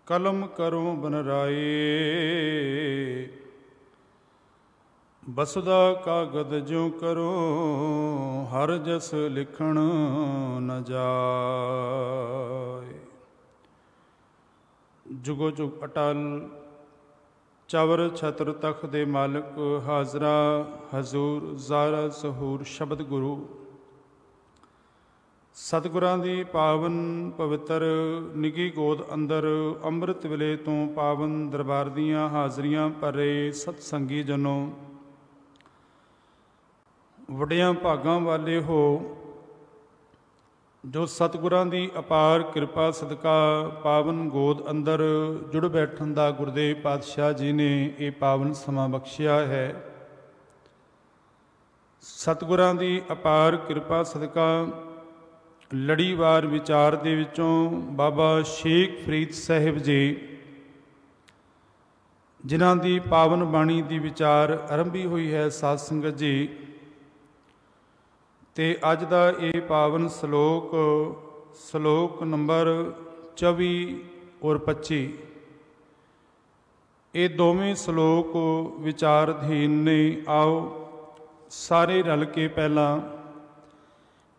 कलम करो बनराए, बसदा कागद ज्यों करो, हर जस लिखण न जाए। जुगो जुग अटल चवर छत्र तख दे मालिक, हाजरा हजूर ਜ਼ਾਰਾ ਜ਼ਹੂਰ ਸ਼ਬਦ ਗੁਰੂ। ਸਤਿਗੁਰਾਂ ਦੀ ਪਾਵਨ ਪਵਿੱਤਰ ਨਿੱਘੀ ਗੋਦ ਅੰਦਰ ਅੰਮ੍ਰਿਤ ਵੇਲੇ ਤੋਂ ਪਾਵਨ ਦਰਬਾਰ ਦੀਆਂ ਹਾਜ਼ਰੀਆਂ ਭਰੇ ਸਤਸੰਗੀ ਜਨੋ, ਵੱਡਿਆਂ ਭਾਗਾਂ ਵਾਲੇ ਹੋ ਜੋ ਸਤਿਗੁਰਾਂ ਦੀ ਅਪਾਰ ਕਿਰਪਾ ਸਦਕਾ ਪਾਵਨ ਗੋਦ ਅੰਦਰ ਜੁੜ ਬੈਠਣ ਦਾ ਗੁਰਦੇਵ ਪਾਤਸ਼ਾਹ ਜੀ ਨੇ ਇਹ ਪਾਵਨ ਸਮਾਂ ਬਖਸ਼ਿਆ ਹੈ। ਸਤਿਗੁਰਾਂ ਦੀ ਅਪਾਰ ਕਿਰਪਾ ਸਦਕਾ ਲੜੀਵਾਰ ਵਿਚਾਰ ਦੇ ਵਿੱਚੋਂ ਬਾਬਾ ਸ਼ੇਖ ਫਰੀਦ ਸਾਹਿਬ ਜੀ, ਜਿਨ੍ਹਾਂ ਦੀ ਪਾਵਨ ਬਾਣੀ ਦੀ ਵਿਚਾਰ ਆਰੰਭੀ ਹੋਈ ਹੈ ਸਾਧ ਸੰਗਤ ਜੀ, ਤੇ ਅੱਜ ਦਾ ਇਹ ਪਾਵਨ ਸ਼ਲੋਕ ਨੰਬਰ 24 ਔਰ 25, ਇਹ ਦੋਵੇਂ ਸ਼ਲੋਕ ਵਿਚਾਰ ਅਧੀਨ ਨੇ। ਆਓ ਸਾਰੇ ਰਲ ਕੇ ਪਹਿਲਾਂ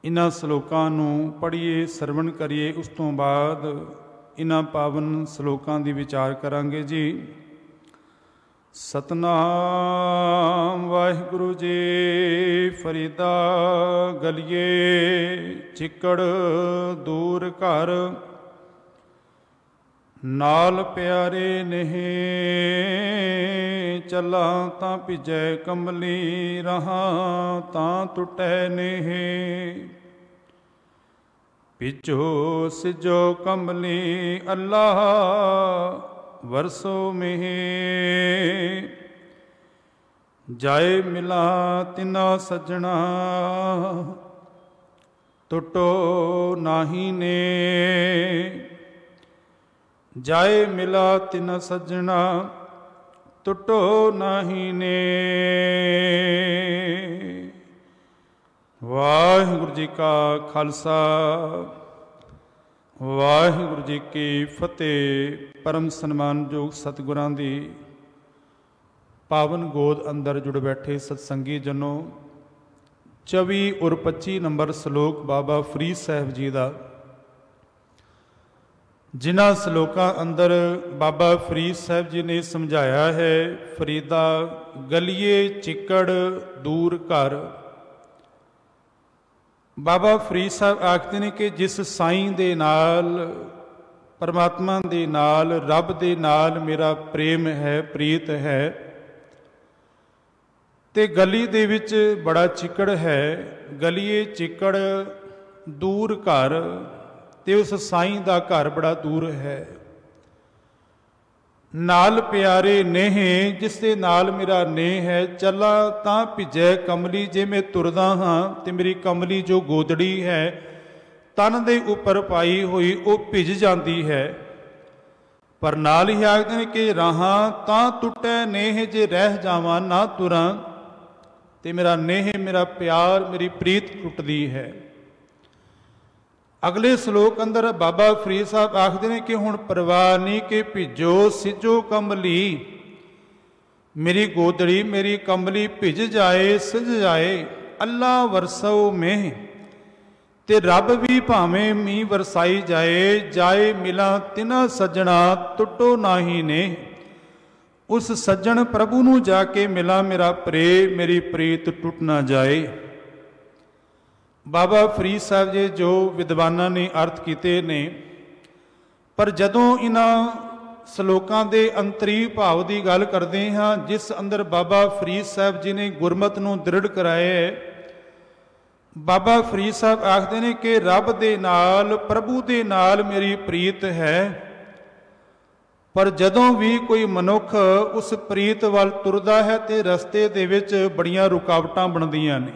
ਇਹਨਾਂ ਸ਼ਲੋਕਾਂ ਨੂੰ ਪੜ੍ਹੀਏ, ਸਰਵਣ ਕਰੀਏ, ਉਸ ਤੋਂ ਬਾਅਦ ਇਹਨਾਂ ਪਾਵਨ ਸ਼ਲੋਕਾਂ ਦੀ ਵਿਚਾਰ ਕਰਾਂਗੇ ਜੀ। ਸਤਨਾਮ ਵਾਹਿਗੁਰੂ ਜੀ। ਫਰੀਦਾ ਗਲੀਏ ਚਿੱਕੜ ਦੂਰ ਘਰ, ਨਾਲ ਪਿਆਰੇ ਨਹੀਂ, ਚੱਲਾਂ ਤਾਂ ਭਿਜੈ ਕੰਬਲੀ, ਰਹਾਂ ਤਾਂ ਟੁੱਟੈ ਨਹੀਂ। ਪਿਛੋ ਸਿਜੋ ਕੰਬਲੀ ਅੱਲਾਹ ਵਰਸੋ ਮਿਹ, ਜਾਏ ਮਿਲਾ ਤਿਨਾ ਸੱਜਣਾ, ਟੁੱਟੋ ਨਾਹੀ ਨੇ। ਜਾਏ ਮਿਲਾ ਤਿਨ ਸੱਜਣਾ, ਟੁੱਟੋ ਨਾਹੀ ਨੇ। ਵਾਹਿਗੁਰੂ ਜੀ ਕਾ ਖਾਲਸਾ, ਵਾਹਿਗੁਰੂ ਜੀ ਕੀ ਫਤਿਹ। ਪਰਮ ਸਨਮਾਨਯੋਗ ਸਤਿਗੁਰਾਂ ਦੀ ਪਾਵਨ ਗੋਦ ਅੰਦਰ ਜੁੜ ਬੈਠੇ ਸਤਸੰਗੀ ਜਨੋ, 24 ਔਰ 25 ਨੰਬਰ ਸ਼ਲੋਕ ਬਾਬਾ ਫਰੀਦ ਸਾਹਿਬ ਜੀ ਦਾ, ਜਿਨ੍ਹਾਂ ਸ਼ਲੋਕਾਂ ਅੰਦਰ ਬਾਬਾ ਫਰੀਦ ਸਾਹਿਬ ਜੀ ਨੇ ਸਮਝਾਇਆ ਹੈ, ਫਰੀਦਾ ਗਲੀਏ ਚਿੱਕੜ ਦੂਰ ਘਰ। ਬਾਬਾ ਫਰੀਦ ਸਾਹਿਬ ਆਖਦੇ ਨੇ ਕਿ ਜਿਸ ਸਾਈਂ ਦੇ ਨਾਲ, ਪਰਮਾਤਮਾ ਦੇ ਨਾਲ, ਰੱਬ ਦੇ ਨਾਲ ਮੇਰਾ ਪ੍ਰੇਮ ਹੈ, ਪ੍ਰੀਤ ਹੈ, ਤੇ ਗਲੀ ਦੇ ਵਿੱਚ ਬੜਾ ਚਿੱਕੜ ਹੈ, ਗਲੀਏ ਚਿੱਕੜ ਦੂਰ ਘਰ, ਤੇ ਉਸ ਸਾਈਂ ਦਾ ਘਰ ਬੜਾ ਦੂਰ ਹੈ। ਨਾਲ ਪਿਆਰੇ ਨੇਹ, ਜਿਸ ਦੇ ਨਾਲ ਮੇਰਾ ਨੇਹ ਹੈ, ਚੱਲਾਂ ਤਾਂ ਭਿਜੈ ਕਮਲੀ, ਜੇ ਮੈਂ ਤੁਰਦਾ ਹਾਂ ਤੇ ਮੇਰੀ ਕਮਲੀ ਜੋ ਗੋਦੜੀ ਹੈ ਤਨ ਦੇ ਉੱਪਰ ਪਾਈ ਹੋਈ, ਉਹ ਭਿੱਜ ਜਾਂਦੀ ਹੈ। ਪਰ ਨਾਲ ਹੀ ਆਖਦੇ ਨੇ ਕਿ ਰਹਾਂ ਤਾਂ ਟੁੱਟੈ ਨੇਹ, ਜੇ ਰਹਿ ਜਾਵਾਂ ਨਾ ਤੁਰਾਂ ਤੇ ਮੇਰਾ ਨੇਹ, ਮੇਰਾ ਪਿਆਰ, ਮੇਰੀ ਪ੍ਰੀਤ ਟੁੱਟਦੀ ਹੈ। ਅਗਲੇ ਸ਼ਲੋਕ ਅੰਦਰ ਬਾਬਾ ਫਰੀਦ ਸਾਹਿਬ ਆਖਦੇ ਨੇ ਕਿ ਹੁਣ ਪਰਵਾਹ ਨਹੀਂ ਕਿ ਭਿੱਜੋ ਸਿਜੋ ਕੰਬਲੀ, ਮੇਰੀ ਗੋਦੜੀ, ਮੇਰੀ ਕੰਬਲੀ ਭਿੱਜ ਜਾਏ, ਸਿਜ ਜਾਏ, ਅੱਲਾ ਵਰਸੋ ਮਿਹ, ਤੇ ਰੱਬ ਵੀ ਭਾਵੇਂ ਮੀਂਹ ਵਰਸਾਈ ਜਾਏ। ਜਾਏ ਮਿਲਾਂ ਤਿਨਾ ਸੱਜਣਾ, ਟੁੱਟੋ ਨਾਹੀ ਨੇ। ਉਸ ਸੱਜਣ ਪ੍ਰਭੂ ਨੂੰ ਜਾ ਕੇ ਮਿਲਾਂ, ਮੇਰਾ ਪ੍ਰੇਮ, ਮੇਰੀ ਪ੍ਰੀਤ ਟੁੱਟ ਨਾ ਜਾਏ। ਬਾਬਾ ਫਰੀਦ ਸਾਹਿਬ ਜੀ ਜੋ ਵਿਦਵਾਨਾਂ ਨੇ ਅਰਥ ਕੀਤੇ ਨੇ, ਪਰ ਜਦੋਂ ਇਹਨਾਂ ਸ਼ਲੋਕਾਂ ਦੇ ਅੰਤਰੀ ਭਾਵ ਦੀ ਗੱਲ ਕਰਦੇ ਹਾਂ, ਜਿਸ ਅੰਦਰ ਬਾਬਾ ਫਰੀਦ ਸਾਹਿਬ ਜੀ ਨੇ ਗੁਰਮਤਿ ਨੂੰ ਦ੍ਰਿੜ ਕਰਾਇਆ, ਬਾਬਾ ਫਰੀਦ ਸਾਹਿਬ ਆਖਦੇ ਨੇ ਕਿ ਰੱਬ ਦੇ ਨਾਲ, ਪ੍ਰਭੂ ਦੇ ਨਾਲ ਮੇਰੀ ਪ੍ਰੀਤ ਹੈ। ਪਰ ਜਦੋਂ ਵੀ ਕੋਈ ਮਨੁੱਖ ਉਸ ਪ੍ਰੀਤ ਵੱਲ ਤੁਰਦਾ ਹੈ ਤੇ ਰਸਤੇ ਦੇ ਵਿੱਚ ਬੜੀਆਂ ਰੁਕਾਵਟਾਂ ਬਣਦੀਆਂ ਨੇ,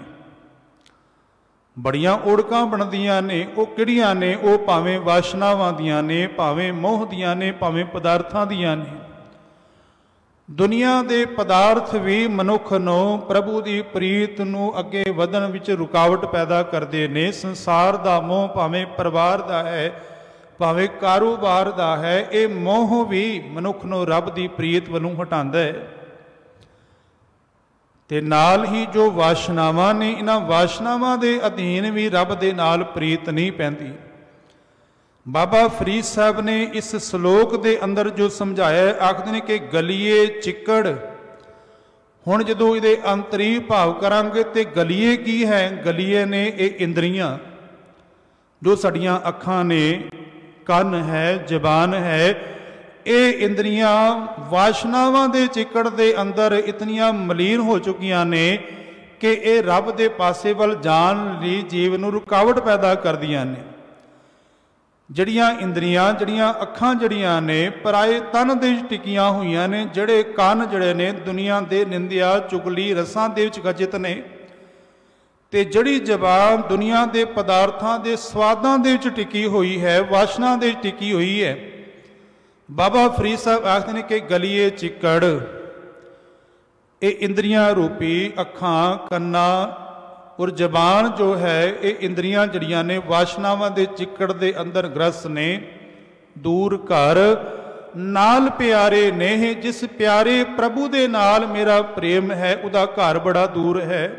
ਬੜੀਆਂ ਓੜਕਾਂ ਬਣਦੀਆਂ ਨੇ। ਉਹ ਕਿਹੜੀਆਂ ਨੇ? ਉਹ ਭਾਵੇਂ ਵਾਸ਼ਨਾਵਾਂ ਦੀਆਂ ਨੇ, ਭਾਵੇਂ ਮੋਹ ਦੀਆਂ ਨੇ, ਭਾਵੇਂ ਪਦਾਰਥਾਂ ਦੀਆਂ ਨੇ। ਦੁਨੀਆ ਦੇ ਪਦਾਰਥ ਵੀ ਮਨੁੱਖ ਨੂੰ ਪ੍ਰਭੂ ਦੀ ਪ੍ਰੀਤ ਨੂੰ ਅੱਗੇ ਵਧਣ ਵਿੱਚ ਰੁਕਾਵਟ ਪੈਦਾ ਕਰਦੇ ਨੇ। ਸੰਸਾਰ ਦਾ ਮੋਹ ਭਾਵੇਂ ਪਰਿਵਾਰ ਦਾ ਹੈ, ਭਾਵੇਂ ਕਾਰੋਬਾਰ ਦਾ ਹੈ, ਇਹ ਮੋਹ ਵੀ ਮਨੁੱਖ ਨੂੰ ਰੱਬ ਦੀ ਪ੍ਰੀਤ ਵੱਲੋਂ ਹਟਾਉਂਦਾ ਹੈ। ਤੇ ਨਾਲ ਹੀ ਜੋ ਵਾਸ਼ਨਾਵਾਂ ਨੇ, ਇਹਨਾਂ ਵਾਸ਼ਨਾਵਾਂ ਦੇ ਅਧੀਨ ਵੀ ਰੱਬ ਦੇ ਨਾਲ ਪ੍ਰੀਤ ਨਹੀਂ ਪੈਂਦੀ। ਬਾਬਾ ਫਰੀਦ ਸਾਹਿਬ ਨੇ ਇਸ ਸ਼ਲੋਕ ਦੇ ਅੰਦਰ ਜੋ ਸਮਝਾਇਆ, ਆਖਦੇ ਨੇ ਕਿ ਗਲੀਏ ਚਿੱਕੜ। ਹੁਣ ਜਦੋਂ ਇਹਦੇ ਅੰਤਰੀ ਭਾਵ ਕਰਾਂਗੇ ਤੇ ਗਲੀਏ ਕੀ ਹੈ? ਗਲੀਏ ਨੇ ਇਹ ਇੰਦਰੀਆਂ, ਜੋ ਸਾਡੀਆਂ ਅੱਖਾਂ ਨੇ, ਕੰਨ ਹੈ, ਜ਼ਬਾਨ ਹੈ, ਇਹ ਇੰਦਰੀਆਂ ਵਾਸ਼ਨਾਵਾਂ ਦੇ ਚਿੱਕੜ ਦੇ ਅੰਦਰ ਇਤਨੀਆਂ ਮਲੀਨ ਹੋ ਚੁੱਕੀਆਂ ਨੇ ਕਿ ਇਹ ਰੱਬ ਦੇ ਪਾਸੇ ਵੱਲ ਜਾਣ ਲਈ ਜੀਵ ਨੂੰ ਰੁਕਾਵਟ ਪੈਦਾ ਕਰਦੀਆਂ ਨੇ। ਜਿਹੜੀਆਂ ਇੰਦਰੀਆਂ, ਜਿਹੜੀਆਂ ਅੱਖਾਂ ਜਿਹੜੀਆਂ ਨੇ ਪਰਾਏ ਤਨ ਦੇ ਵਿੱਚ ਟਿਕੀਆਂ ਹੋਈਆਂ ਨੇ, ਜਿਹੜੇ ਕੰਨ ਜਿਹੜੇ ਨੇ ਦੁਨੀਆ ਦੇ ਨਿੰਦਿਆ ਚੁਗਲੀ ਰਸਾਂ ਦੇ ਵਿੱਚ ਖਚਿਤ ਨੇ, ਤੇ ਜਿਹੜੀ ਜ਼ਬਾਨ ਦੁਨੀਆ ਦੇ ਪਦਾਰਥਾਂ ਦੇ ਸਵਾਦਾਂ ਦੇ ਵਿੱਚ ਟਿਕੀ ਹੋਈ ਹੈ, ਵਾਸ਼ਨਾ ਦੇ ਵਿੱਚ ਟਿਕੀ ਹੋਈ ਹੈ। ਬਾਬਾ ਫਰੀਦ ਸਾਹਿਬ ਆਖਦੇ ਨੇ ਕਿ ਗਲੀਏ ਚਿੱਕੜ, ਇਹ ਇੰਦਰੀਆਂ ਰੂਪੀ ਅੱਖਾਂ, ਕੰਨਾਂ ਔਰ ਜ਼ਬਾਨ ਜੋ ਹੈ, ਇਹ ਇੰਦਰੀਆਂ ਜਿਹੜੀਆਂ ਨੇ ਵਾਸ਼ਨਾਵਾਂ ਦੇ ਚਿੱਕੜ ਦੇ ਅੰਦਰ ਗ੍ਰਸਤ ਨੇ। ਦੂਰ ਘਰ ਨਾਲ ਪਿਆਰੇ ਨੇ, ਜਿਸ ਪਿਆਰੇ ਪ੍ਰਭੂ ਦੇ ਨਾਲ ਮੇਰਾ ਪ੍ਰੇਮ ਹੈ, ਉਹਦਾ ਘਰ ਬੜਾ ਦੂਰ ਹੈ।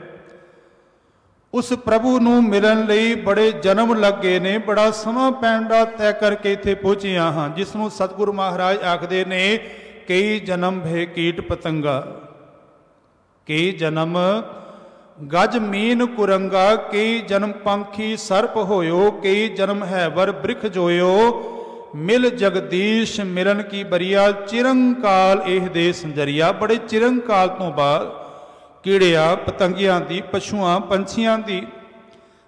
ਉਸ ਪ੍ਰਭੂ ਨੂੰ ਮਿਲਣ ਲਈ ਬੜੇ ਜਨਮ ਲੱਗੇ ਨੇ, ਬੜਾ ਸਮਾਂ ਪੈਣ ਦਾ ਤੈਅ ਕਰਕੇ ਇੱਥੇ ਪਹੁੰਚਿਆ ਹਾਂ, ਜਿਸ ਨੂੰ ਸਤਿਗੁਰੂ ਮਹਾਰਾਜ ਆਖਦੇ ਨੇ ਕਈ ਜਨਮ ਭੇ ਕੀਟ ਪਤੰਗਾ, ਕਈ ਜਨਮ ਗਜ ਮੀਨ ਕੁਰੰਗਾ, ਕਈ ਜਨਮ ਪੰਖੀ ਸਰਪ ਹੋਇਓ, ਕਈ ਜਨਮ ਹੈ ਵਰ ਬ੍ਰਿਖ ਜੋਇਓ, ਮਿਲ ਜਗਦੀਸ਼ ਮਿਲਨ ਕੀ ਬਰੀਆ, ਚਿਰੰਕਾਲ ਇਹ ਦੇ ਸੰਜਰੀਆ। ਬੜੇ ਚਿਰੰਕਾਲ ਤੋਂ ਬਾਅਦ ਕੀੜਿਆਂ ਪਤੰਗਿਆਂ ਦੀ, ਪਸ਼ੂਆਂ ਪੰਛੀਆਂ ਦੀ,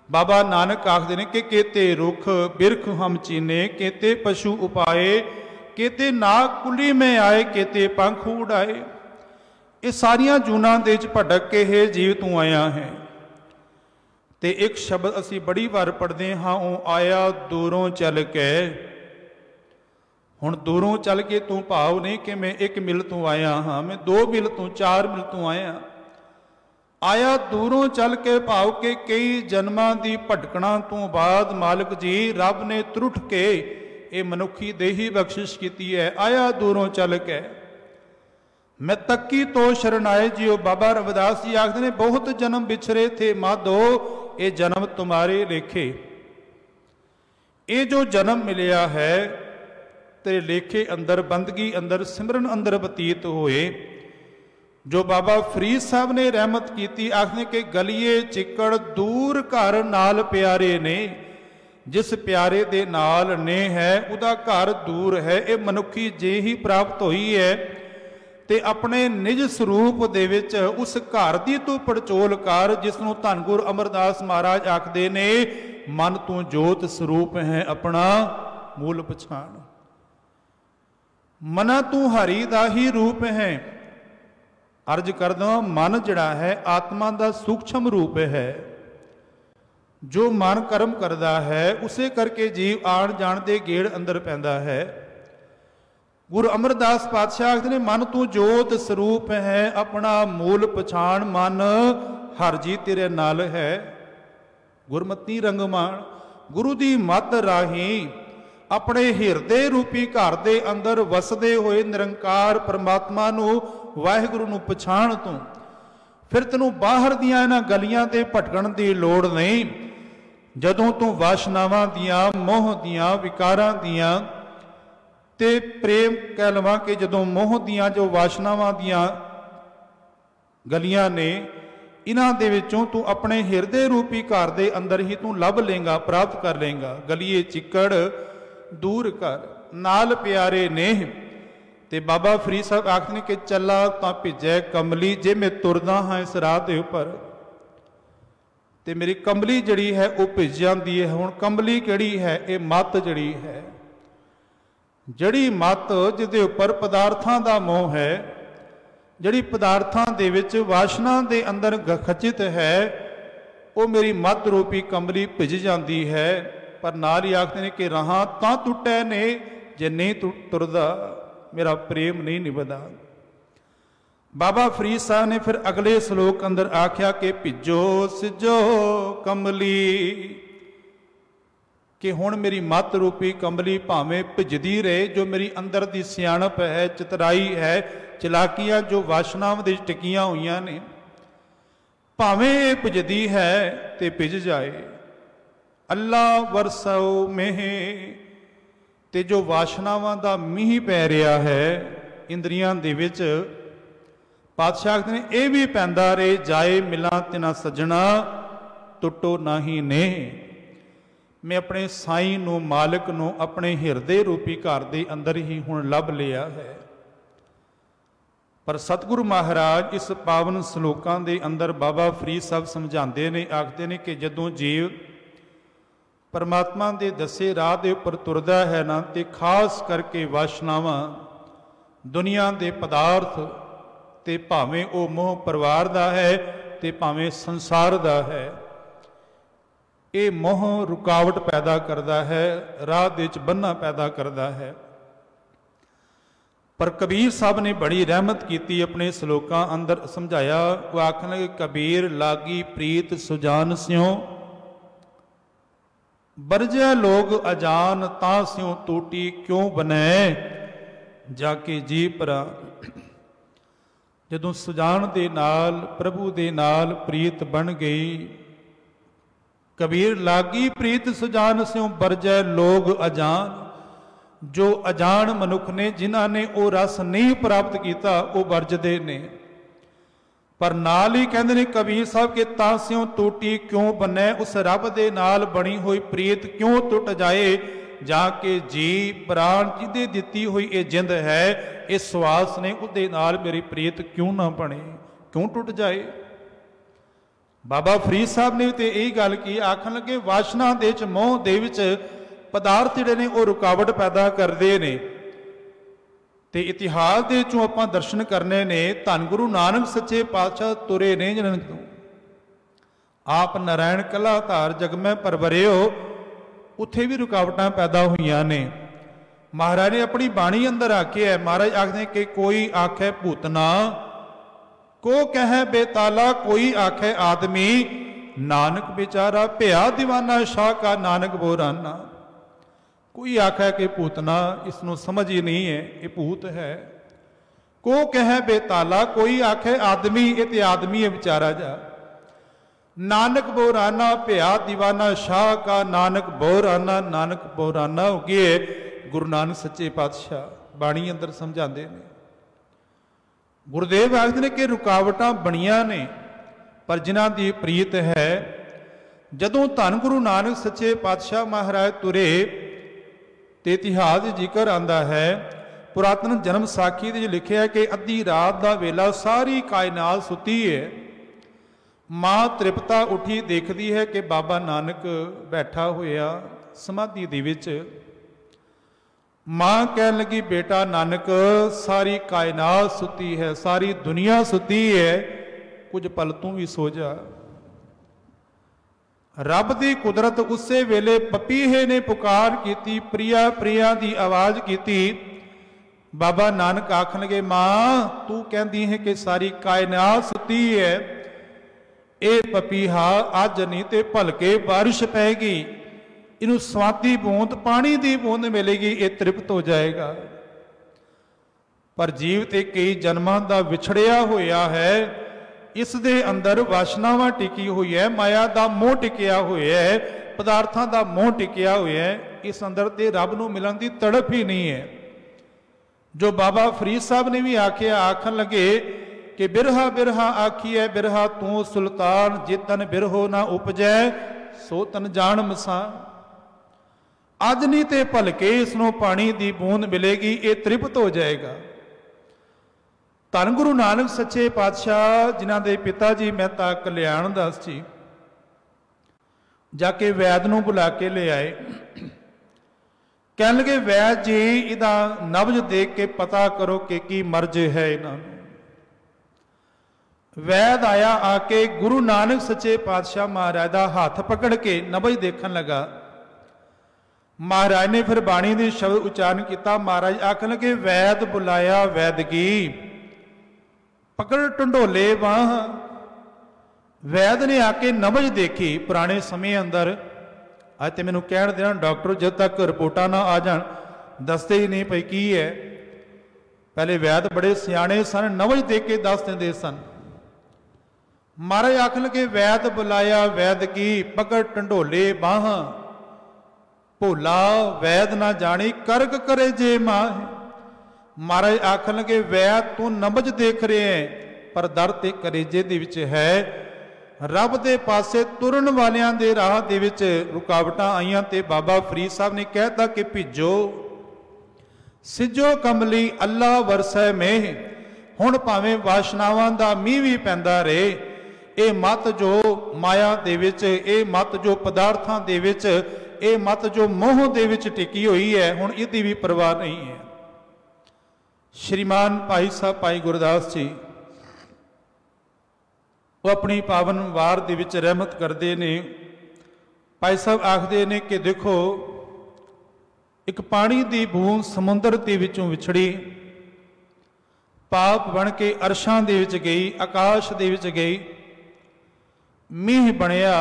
ਬਾਬਾ ਨਾਨਕ ਆਖਦੇ ਨੇ ਕਿ ਕੇਤੇ ਰੁੱਖ ਬਿਰਖ ਹਮ ਚੀਨੇ, ਕੇਤੇ ਪਸ਼ੂ ਉਪਾਏ, ਕੇਤੇ ਨਾਗ ਕੁਲੀ ਮੈਂ ਆਏ, ਕੇਤੇ ਪੰਖ ਉਡਾਏ। ਇਹ ਸਾਰੀਆਂ ਜੂਨਾਂ ਦੇ ਵਿੱਚ ਭਟਕ ਕੇ ਇਹ ਜੀਵ ਤੂੰ ਆਇਆ ਹੈ। ਤੇ ਇੱਕ ਸ਼ਬਦ ਅਸੀਂ ਬੜੀ ਵਾਰ ਪੜ੍ਹਦੇ ਹਾਂ, ਉਹ ਆਇਆ ਦੂਰੋਂ ਚੱਲ ਕੇ। ਹੁਣ ਦੂਰੋਂ ਚੱਲ ਕੇ ਤੂੰ ਭਾਵ ਨਹੀਂ ਕਿ ਮੈਂ 1 ਮਿਲ ਤੋਂ ਆਇਆ ਹਾਂ, ਮੈਂ 2 ਮਿਲ ਤੋਂ 4 ਮਿਲ ਤੋਂ ਆਇਆ। ਆਇਆ ਦੂਰੋਂ ਚੱਲ ਕੇ ਭਾਵ ਕਿ ਕਈ ਜਨਮਾਂ ਦੀ ਭਟਕਣਾ ਤੋਂ ਬਾਅਦ ਮਾਲਕ ਜੀ ਰੱਬ ਨੇ ਤਰੁੱਠ ਕੇ ਇਹ ਮਨੁੱਖੀ ਦੇਹੀ ਬਖਸ਼ਿਸ਼ ਕੀਤੀ ਹੈ। ਆਇਆ ਦੂਰੋਂ ਚੱਲ ਕੇ मैं तक्की तो शरणाए जियो। बाबा रविदास जी आखते ने बहुत जन्म बिछरे थे माधो, ये जन्म तुम्हारे लेखे। ये जो जन्म मिलिया है तेरे लेखे अंदर, बंदगी अंदर, सिमरन अंदर बतीत होए। जो बाबा फरीद साहब ने रहमत की, आखने के गलिए चिक्कड़ दूर घर नाल प्यारे ने, जिस प्यारे दे नाल ने है उदा घर दूर है। ये मनुखी जे ही प्राप्त हुई है ਤੇ ਆਪਣੇ ਨਿਜ ਸਰੂਪ ਦੇ ਵਿੱਚ ਉਸ ਘਰ ਦੀ ਤੂੰ ਪੜਚੋਲ ਕਰ, ਜਿਸ ਨੂੰ ਧੰਨ ਗੁਰੂ ਅਮਰਦਾਸ ਮਹਾਰਾਜ ਆਖਦੇ ਨੇ ਮਨ ਤੂੰ ਜੋਤ ਸਰੂਪ ਹੈ ਆਪਣਾ ਮੂਲ ਪਛਾਣ। ਮਨਾ ਤੂੰ ਹਰੀ ਦਾ ਹੀ ਰੂਪ ਹੈ। ਅਰਜ ਕਰਦਾ, ਮਨ ਜਿਹੜਾ ਹੈ ਆਤਮਾ ਦਾ ਸੂਖਸ਼ਮ ਰੂਪ ਹੈ। ਜੋ ਮਨ ਕਰਮ ਕਰਦਾ ਹੈ ਉਸੇ ਕਰਕੇ ਜੀਵ ਆਣ ਜਾਣ ਦੇ ਗੇੜ ਅੰਦਰ ਪੈਂਦਾ ਹੈ। गुरु अमरदास पातशाह आखते ने मन तू जोत स्वरूप है अपना मूल पछाण, मन हर जी तेरे नाल है। गुरमती रंगमान गुरु दी मत राही अपने हिरदे रूपी घर दे अंदर वसदे होए निरंकार परमात्मा नू वाहिगुरु नू पछाण तू फिर तैनूं बाहर दियां इन्हां गलियां ते भटकण दी लोड़ नहीं। जदों तू वासनावां दियां, मोह दियां, विकारां दियां ते प्रेम कह लवां कि जदों मोह दियां जो वासनावां दियां गलियां ने, इन्हां दे विचों तू अपने हिरदे रूपी घर दे अंदर ही तू लभ लेंगा, प्राप्त कर लेंगा। गलिए चिक्कड़ दूर कर नाल प्यारे ने। ते बाबा फरीद साहब आखते ने कि चला तां भिजै कमली, जे मैं तुरदा हाँ इस राह दे उपर ते मेरी कमली जड़ी है वो भिज जाती है। हुण कमली किहड़ी है? ये मत जड़ी है, जड़ी मत जिहदे उपर पदार्थां दा मोह है, जड़ी पदार्थां दे विच वासना दे अंदर खचित है, वो मेरी मत रूपी कमली भिज जाती है। पर नाल ही आखते ने कि राहां तां टुटै ने, जे नहीं तुरदा मेरा प्रेम नहीं निभदा। बाबा फरीद साहब ने फिर अगले श्लोक अंदर आख्या कि भिजो सिजो कमली, कि हुण मेरी मत रूपी कंबली भावें भिजदी रहे, जो मेरी अंदर दी सियाणप है, चितराई है, चलाकियां जो वासनावां दे टिकियां होईयां ने, भावें भिजदी है ते भिज जाए। अल्लाह वरसो मेह, ते जो वासनावां दा मींह पै रहा है इंद्रियां दे विच, पातशाह आखदे ने ये भी पैंदा रहे। जाए मिलां तिना सजना, टुटो नाही ने। मैं अपने साईं नूं, मालिक नूं अपने हिरदे रूपी घर दे अंदर ही हुण लभ लिया है। पर सतगुरु महाराज इस पावन सलोकां दे अंदर बाबा फरीद साहब समझाते ने, आखते ने कि जदों जीव परमात्मा दे दसे राह दे उपर तुरदा है ना, ते खास करके वासनावां दुनिया दे पदार्थ ते भावें वो मोह परिवार दा है ते भावें संसार दा है, ये मोह रुकावट पैदा करता है, राह दे विच बन्ना पैदा करता है। पर कबीर साहब ने बड़ी रहमत की अपने सलोकां अंदर समझाया। वो आखन लगे, कबीर लागी प्रीत सुजान स्यों, बरजै लोग अजान ता स्यों टूटी क्यों बनै, जाके जी परा। जदों सुजान दे नाल प्रभु दे नाल प्रीत बन गई, कबीर लागी प्रीत सुजान स्यों बरजै लोग अजान। जो अजान मनुख ने, जिन्हां ने वो रस नहीं प्राप्त किया, वो वरजदे ने। पर नाल ही कहते ने कबीर साहब के तां स्यों टूटी क्यों बनै, उस रब दे नाल बनी हुई प्रीत क्यों टुट जाए, जाके जी प्राण जिदे दिती हुई ये जिंद है, इस श्वास ने उहदे नाल मेरी प्रीत क्यों ना बने, क्यों टुट जाए। बाबा फरीद साहब ने तो यही गल की, आखन लगे वासना दे विच मोह दे विच पदार्थ जिहड़े ने वो रुकावट पैदा करते हैं। तो इतिहास दे चों आपां दर्शन करने ने, धन गुरु नानक सच्चे पातशाह तुरे ने जन्म तो आप नारायण कला धार जग में परवरिओ, उत्थे भी रुकावटां पैदा हुईयां ने। महाराज ने अपनी बाणी अंदर आखे है, महाराज आखदे कि कोई आखे भूतना को कह बेताला, कोई आखे आदमी नानक बेचारा भया दीवाना शाह का नानक बोराना। कोई आखे कि भूतना, इसनों समझ ही नहीं है, ये भूत है। को कह बेताला, कोई आखे आदमी, ये तो आदमी है बेचारा जा। नानक बोराना भया दीवाना शाह का नानक बोराना, नानक बोराना हो गए। गुरु नानक सच्चे पातशाह बाणी अंदर समझाते हैं। गुरुदेव आखते हैं कि रुकावटां बनियां ने, पर जिन्हां दी प्रीत है। जदों धन गुरु नानक सच्चे पातशाह महाराज तुरे, ते इतिहास जिक्र आंदा है, पुरातन जन्म साखी दे लिखिया कि अद्धी रात का वेला सारी कायनात सुती है। मां तृप्ता उठी देखती है कि बाबा नानक बैठा होया समाधि दे विच। मां कहन लगी, बेटा नानक सारी कायनात सुती है, सारी दुनिया सुती है, कुछ पल तू भी सो जा। रब दी कुदरत उसे वेले पपीहे ने पुकार की, प्रिया प्रिया दी आवाज की। बाबा नानक आखन लगे, मां तू कहती है कि सारी कायनात सुती है, ये पपीहा अज नहीं तो भलके बारिश पैगी, इनू स्वाति बूंद पानी की बूंद मिलेगी, ये तृप्त हो जाएगा। पर जीव ते कई जन्मां दा विछड़िया होया है, इस दे अंदर वासनावां टिकी हुई है, माया दा मोह टिकिया होया है, पदार्थां दा मोह टिकिया होया है। इस अंदर ते रब नूं मिलण दी तड़प ही नहीं है। जो बाबा फरीद साहब ने भी आखिया, आखन लगे कि बिरहा बिरहा आखिए बिरहा तू सुल्तान, जे तन बिरहो ना उपजै सो तन जान मसा। अज नहीं तो भलके इसनों पानी की बूंद मिलेगी, ये तृप्त हो जाएगा। धन गुरु नानक सच्चे पातशाह जिन्हां दे पिता जी मेहता कल्याण दास जी जाके वैद नूं बुला के ले आए। कहन लगे, वैद जी इहदा नब्ज देख के पता करो कि की मर्ज है इन्हां नूं। वैद आया, आके गुरु नानक सच्चे पातशाह महाराज का हाथ पकड़ के नब्ज देखन लगा। महाराज ने फिर बाणी के शब्द उच्चारण किया। महाराज आखन लगे, वैद बुलाया वैदगी, पकड़ ढंडोले बाह। वैद ने आके नब्ज देखी। पुराने समय अंदर ਅੱਜ ਤੇ ਮੈਨੂੰ ਕਹਿਣ ਦੇਣਾ डॉक्टर जब तक रिपोर्टां ना आ जान दसते ही नहीं पई की है। पहले वैद बड़े सियाणे सन, नवज दे के दस देंदे सन। महाराज आखन लगे वैद बुलाया वैद की पकड़ ढंडोले बाह, भोला वैद ना जानी करक करे जे माह। महाराज आखन लगे वैद तू नबज देख रहे हैं पर दर ते करेजे दे विच है। रब दे पासे तुरन वालियां दे राह दे विच रुकावटां आईयां ते बाबा फरीद साहब ने कहता कि भिजो सिजो कमली अल्लाह वरसै मेह। हुण भावें वाशनावां दा मींह भी पैंदा रहे, ये मत जो माया दे विच, ये मत जो पदार्थां दे विच, ये मत जो मोह दे विच टिकी हुई है, हुण इहदी भी परवाह नहीं है। श्रीमान भाई साहब भाई गुरदास जी वो अपनी पावन वार दे विच रहमत करते ने। भाई साहब आखते ने कि देखो एक पानी की बूंद समुद्र के विचों विछड़ी, पाप बन के अरशां दे विच गई, आकाश दे विच गई, मीह बनया,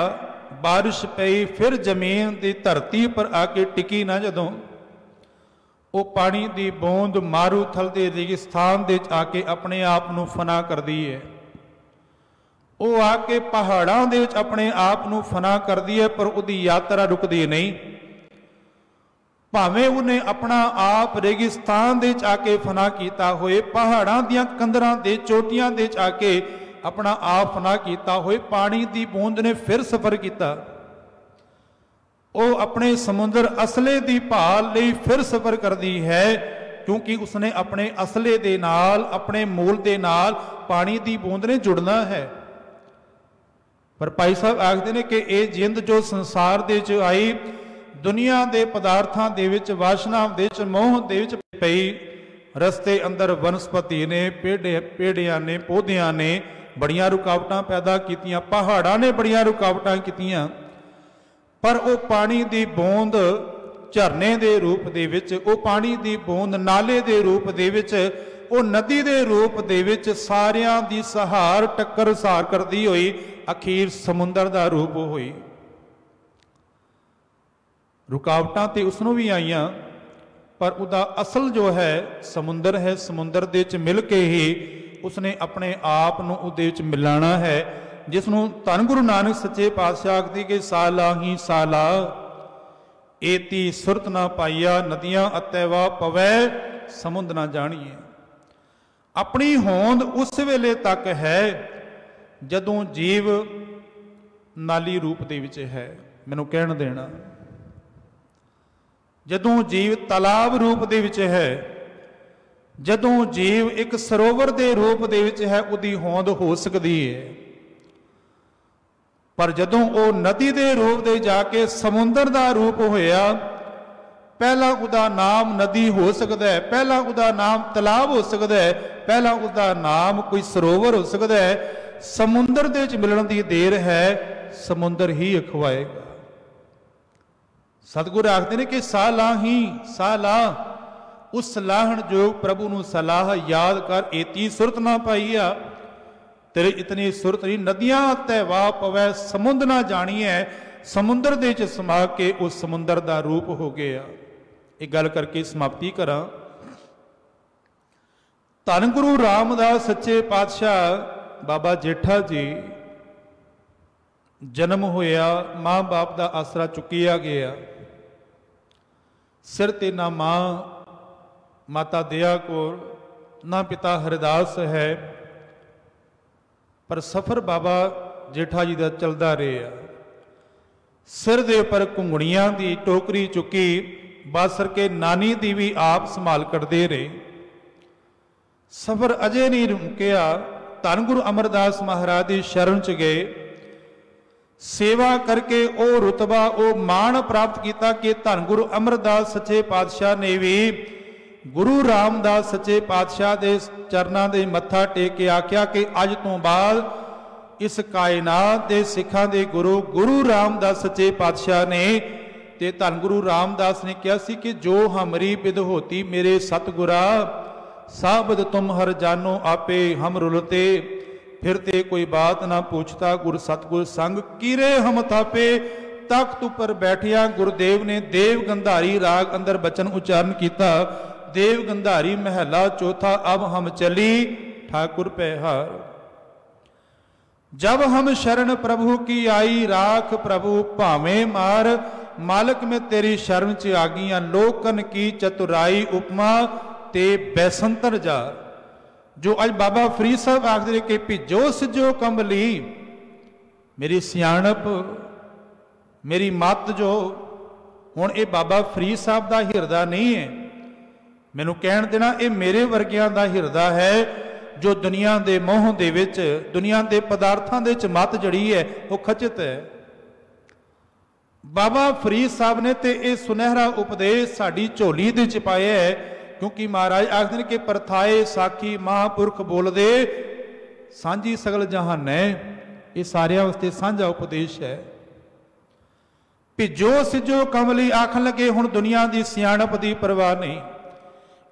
बारिश पई, फिर जमीन की धरती पर आके टिकी ना जदों, वो पानी की बूंद मारूथल के रेगिस्तान दे आके अपने आप नूं फना करती है। वो आके पहाड़ों के अपने आप को फना करती है पर उसकी यात्रा रुकती नहीं। भावें उन्हें अपना आप रेगिस्तान दे आके फना किया होए, पहाड़ों दियां कंदरां दे चोटियां दे आके अपना आप फना किया होए, पानी की बूंद ने फिर सफर किया। वो अपने समुद्र असले की भाल लई फिर सफर करती है, क्योंकि उसने अपने असले दे नाल, अपने मूल दे नाल पानी की बूंद ने जुड़ना है। पर भाई साहब आखते हैं कि ये जिंद जो संसार दे च आई, दुनिया के पदार्थों दे विच, वासना दे विच, मोह दे विच पई, रस्ते अंदर वनस्पति ने, पेड़ियां ने, पौधियां ने बड़ियां रुकावटां पैदा कीतियां, पहाड़ां ने बड़ियां रुकावटां कीतियां, पर वो पानी की बूंद झरने के रूप दे विच, वो पानी की बूंद नाले के रूप दे विच, वो नदी के रूप दे विच सारियां दी सहार टक्कर सहार करती हुई अखीर समुंदर का रूप हुई। रुकावटां ते उसनों भी आईयां पर उसका असल जो है समुंदर है, समुंदर दे विच मिल के ही उसने अपने आप नूं उहदे विच मिलाना है, जिसनों धन गुरु नानक सच्चे पातशाह आखदी कि साला ही साला एती सुरत ना पाइया, नदियां अतैवा पवै समुंद ना जानिए। अपनी होंद उस वेले तक है जदों जीव नाली रूप दे विच है। मैनूं कहण देना, जदों जीव तलाब रूप दे विच है, जदों जीव एक सरोवर दे रूप दे विच है, उहदी होंद हो सकदी है। पर जदों वो नदी दे रूप दे जाके समुंदर दा रूप होया, पहला उसका नाम नदी हो सकता है, पहला उसका नाम तलाब हो सकता है, पहला उसका नाम कोई सरोवर हो सकता है। समुंदर दे विच मिलण दी देर है, समुंदर ही अखवाएगा। सतगुर आखते हैं कि सालाह ही सालाह, उस सलाहण जो प्रभु नूं सलाह याद कर, एती सुरत ना पाईया, तेरे इतनी सुरत नहीं, नदियां तै वाह पवै समुंद ना जानी है, समुंदर दे विच समा के उस समुंदर का रूप हो गया। एक गल करके समाप्ति करा। धन गुरु रामदास सच्चे पातशाह बाबा जेठा जी जन्म होया, मां बाप का आसरा चुकिया गया, सिर ते ना मां माता दया कौर ना पिता हरिदास है, पर सफर बाबा जेठा जी का चलता रहा। सिर दे उपर घुंगड़ियां की टोकरी चुकी, बासर के नानी दी भी आप संभाल करते रहे। सफर अजे नहीं रुकिया, धन गुरु अमरदास महाराज की शरण च गए, सेवा करके वो रुतबा वो मान प्राप्त किया कि धन गुरु अमरदास सच्चे पातशाह ने भी गुरु रामदास सच्चे पातशाह के चरणों के मत्था टेक के आख्या कि अज तो बाद इस कायनात के सिखां के गुरु गुरु रामदास सच्चे पातशाह ने ते धन गुरु रामदास ने कहा सी कि जो हमरी बिद होती मेरे सतगुरा, साबद तुम हर जानो आपे हम रुलते, फिरते कोई बात ना पूछता गुर सतगुर संग कीरे हम थापे, तख्त उपर बैठिया गुरुदेव ने देव गंधारी राग अंदर बचन उच्चारण किया। देव गंधारी महला चौथा, अब हम चली ठाकुर पे हार। जब हम शरण प्रभु की आई, राख प्रभु भावे मार। मालिक में तेरी शरण च आ गईयां, लोकन की चतुराई उपमा ते बैसंतर जार। जो अज बाबा फरीद साहब आखदे कि भिजो सिजो कंबली, मेरी सियाणप मेरी मत जो हुण ये बाबा फरीद साहब का हिरदा नहीं है, मैनू कहण देना ये मेरे वर्गियां दा हिरदा है, जो दुनिया के मोह दे विच, दुनिया के पदार्थों दे विच मत जड़ी है वो खचित है। बाबा फरीद साहब ने तो यह सुनहरा उपदेश साड़ी झोली दे च पाया है, क्योंकि महाराज आखदे कि परथाए साखी महापुरख बोल दे, सांझी सगल जहान है, ये सारियां वास्ते सांझा उपदेश है। भिजो सिजो कमली आखन लगे हुण दुनिया की सियाणप की परवाह नहीं,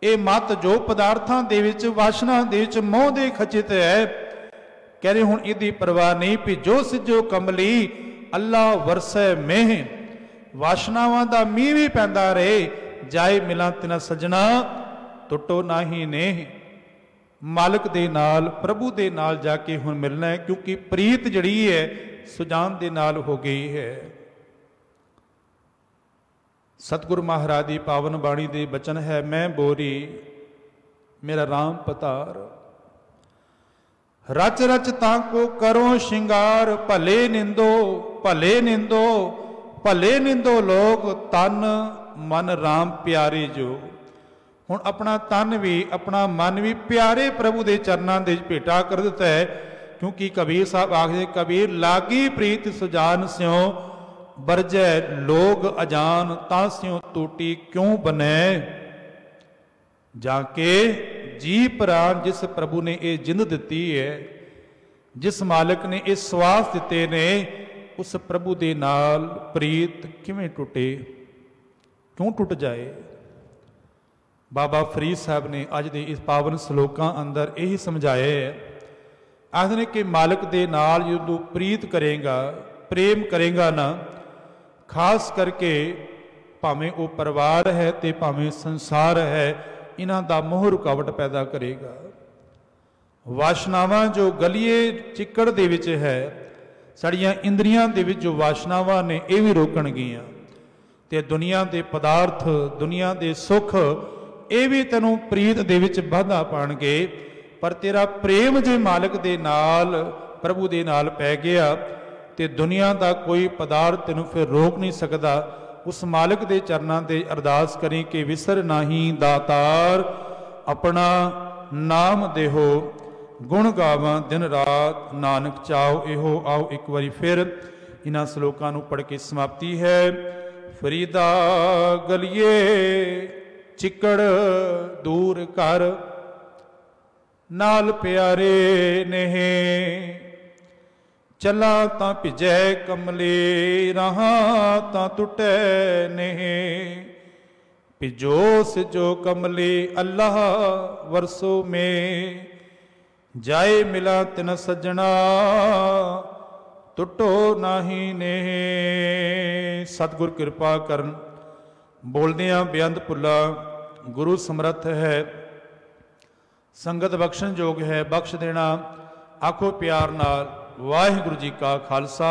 ये मत जो पदार्थों के विच वासना दे विच मोह दे खचित है, कह रहे हुण इहदी परवाह नहीं। भिजो सिजो कमली अल्लाह वरसै मेह, वासनावां दा मींह भी पैंदा रहे, जाए मिलां तिना सजना टुटो नाही नेह। मालिक दे नाल प्रभु दे नाल जाके हुण मिलना है, क्योंकि प्रीत जड़ी है सुजान दे नाल हो गई है। सतगुरु महाराज की पावन बाणी दे बचन है, मैं बोरी मेरा राम पतार। रच रच ताको करो शिंगार, भले निंदो भले निंदो भले निंदो लोग, तन मन राम प्यारे जो। हुण अपना तन भी अपना मन भी प्यारे प्रभु के चरणों के भेटा कर दिता है, क्योंकि कबीर साहब आखदे कबीर लागी प्रीत सुजान स्यों, बरजै लोग अजान तास्यों टूटी क्यों बने। जाके जी प्राण जिस प्रभु ने ये जिंद दिती है, जिस मालिक ने ये स्वास दिते ने, उस प्रभु दे नाल प्रीत किवें टुटे, क्यों टुट जाए। बाबा फरीद साहब ने अज दे इस पावन सलोकां अंदर यही समझाया है। आखदे कि मालिक दे नाल जदों प्रीत करेगा, प्रेम करेगा ना, खास करके भावें वो परिवार है तो भावें संसार है, इन्हां दा मोह रुकावट पैदा करेगा। वासनावां जो गलिए चिक्कड़ दे विच है, साड़ियां इंद्रियां दे विच जो वासनावां ने ये भी रोकणगियां, ते दुनिया के पदार्थ दुनिया के सुख ये भी तैनूं प्रीत दे विच बाधा पाणगे। पर तेरा प्रेम जे मालिक दे नाल प्रभु दे नाल पै गया, ते दुनिया का कोई पदार्थ तेन फिर रोक नहीं सकता। उस मालिक के चरणों से अरदास करी कि विसर नाही दातार, अपना नाम देहो गुण गावां दिन रात, नानक चाओ एहो आओ। एक बारी फिर इन्हां श्लोकां नूं पढ़ के समाप्ति है। फरीदा गलिए चिकड़ दूर कर, नाल प्यारे नेहे, चला तां भिजै कमले, रहा तां टुटै नेह। भिजो सिजो कमले अल्लाह वरसो में, जाए मिला तिन सजना टुटो नाही नेह। सतगुर कृपा करन। बोलदियां बेअंत भुला गुरु समर्थ है, संगत बख्शण जोग है, बख्श देना। आखो प्यार नाल वाहिगुरु जी का खालसा